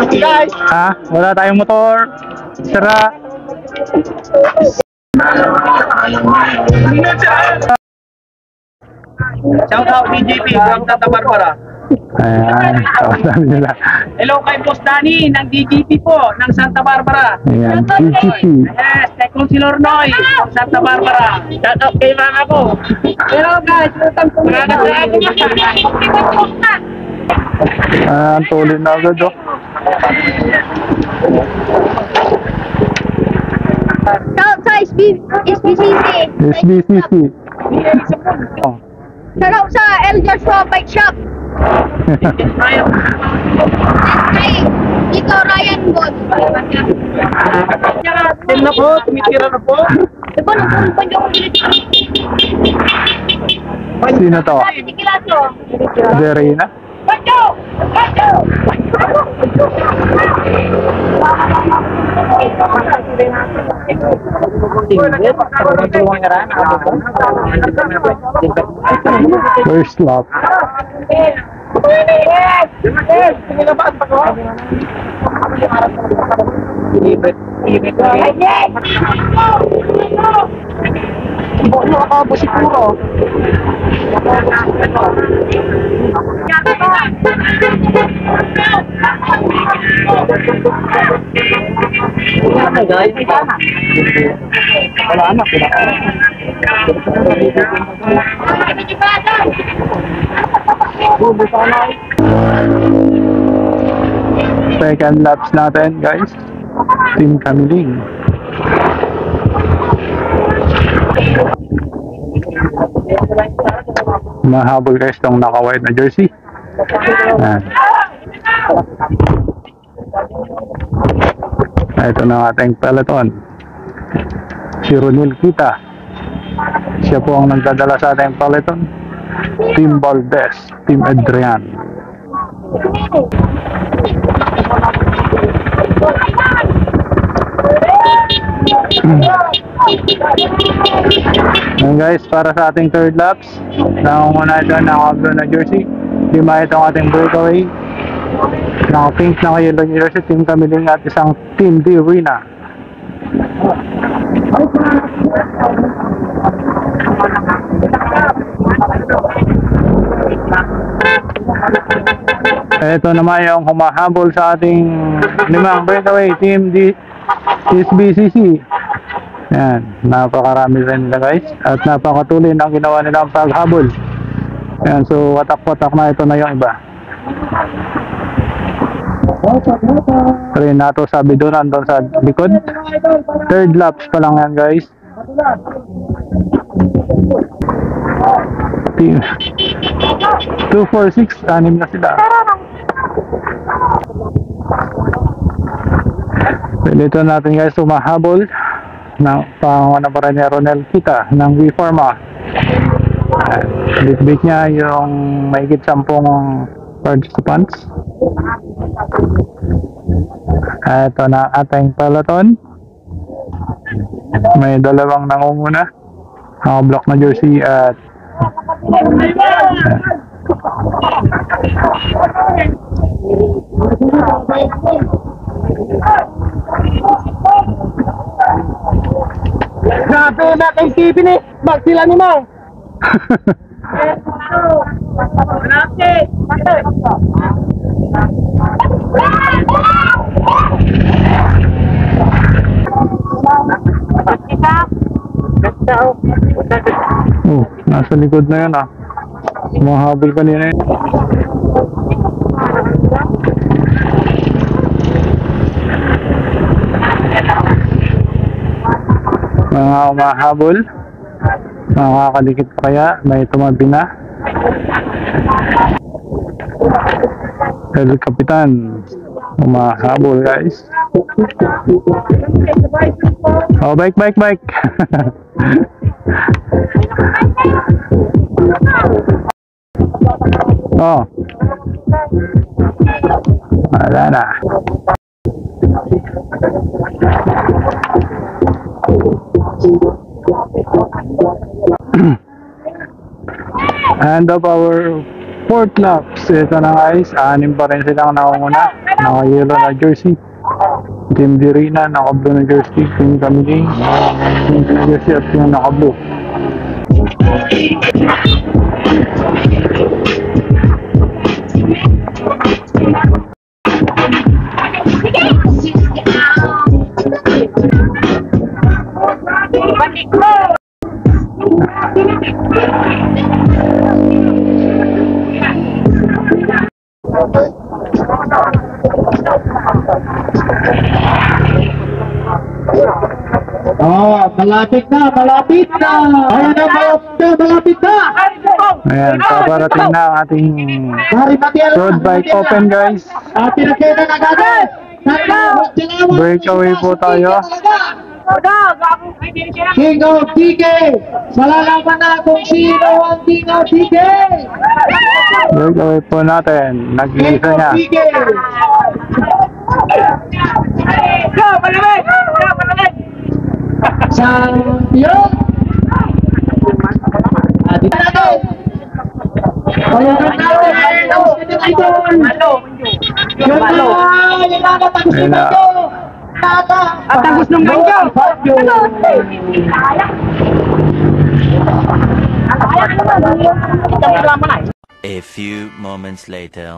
Guys! Ha? Wala tayong motor. Sira. Shout out BJP from Santa Barbara. Ayan. Sabi nila. Hello kay Boss Danny ng DGP po ng Santa Barbara. Ayan. DGP. Yes, kay Councilor Noy ng Santa Barbara. Shout out kay mama ko. Hello guys, welcome to mga Ayan, tuloy na agad oh. Shout sa SBCC. SBCC. Oh. Shout sa El Joshua Bike Shop. Ay, ikaw Ryan God. Tim na po, tumitira na po. Diba nung pa yung Sino to? Sikilaso. Jerina? Bacho! Bacho! First lap. Second laps natin guys. Team Kamiling. Mahabol guys tong naka-white na jersey. Ayan. Ito na ang ating peloton. Si Ronil Kita. Siya po ang nagdadala sa ating peloton. Team Valdez, Team Adrian. Ayan guys, para sa ating third laps, nangunguna ito naka-blue na jersey. Lima itong ating breakaway. Naka-pink na yellow jersey, Team Kamiling at isang Team D Arena. Ito naman yung humahabol sa ating limang breakaway, Team D SBCC. Yan, napakarami rin nila guys. At napakatuloy na ang ginawa nilang paghabol. Yan, so watak-watak na ito na yung iba. Renato sabi doon, andun sa likod. Third laps pa lang yan guys. Team 2, 4, 6, 6 na sila. Dito natin guys humahabol ng pangalan pa rin ni Ronel Kita ng V-Pharma. Bitbit niya yung mahigit 10 participants. Ito na ating peloton. May dalawang nangunguna, naka-block na jersey at Grabe na kay Stephen eh. Bag sila ni Mang. oh, nasa likod na yun ah. Mahabol kanina yun. Mga umahabol, makakadikit pa kaya, may tumabi na. El Capitan umahabol guys. Oh, bike. Oh, wala na. And of our fourth laps. ito na guys, 6 pa rin silang naunguna. Naka-yellow na jersey. Team Dirina, naka-blue na jersey. Team Kamiling, team jersey at yung naka-blue. Oh, malapit na, malapit na. Ayan na, malapit na. Ayan, paparating na ang ating Mari Matiel. road bike open guys. At pinagkainan na agad. Breakaway po tayo. King of DK. Malalaman na kung sino ang King of DK. Breakaway po natin. King Nag-iisa of niya. DK. Champion. At ito natin. Payagan natin. Yun na tapos Ayun na. At tapos ng ganyo. A few moments later.